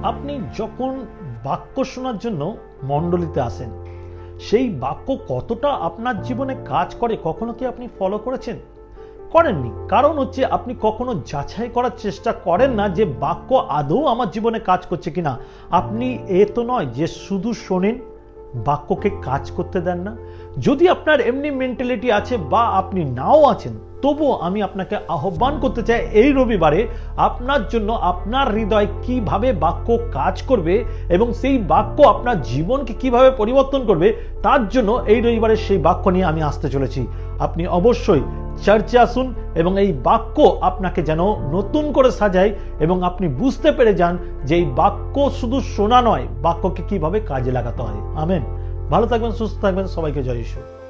আপনি যখন বাক্য শোনার জন্য মণ্ডলীতে আসেন, সেই বাক্য কতটা আপনার জীবনে কাজ করে কখনো কি আপনি ফলো করেছেন? করেননি। কারণ হচ্ছে আপনি কখনো যাচাই করার চেষ্টা করেন না যে বাক্য আদৌ আমার জীবনে কাজ করছে কিনা। আপনি এ তো নয় যে শুধু শোনেন, বাক্যকে কাজ করতে দেন না। যদি আপনার এমনি মেন্টালিটি আছে বা আপনি নাও আছেন, তবুও আমি আপনাকে আহ্বান করতে চাই এই রবিবারে আপনার জন্য আপনার হৃদয় কিভাবে বাক্য কাজ করবে এবং সেই বাক্য আপনার জীবনকে কিভাবে পরিবর্তন করবে, তার জন্য এই রবিবারে সেই বাক্য নিয়ে আমি আসতে চলেছি। আপনি অবশ্যই চার্চে আসুন এবং এই বাক্য আপনাকে যেন নতুন করে সাজায় এবং আপনি বুঝতে পেরে যান যে এই বাক্য শুধু শোনা নয়, বাক্যকে কিভাবে কাজে লাগাতে হয়। আমেন। ভালো থাকবেন, সুস্থ থাকবেন, সবাইকে জয় ঈশ্বর।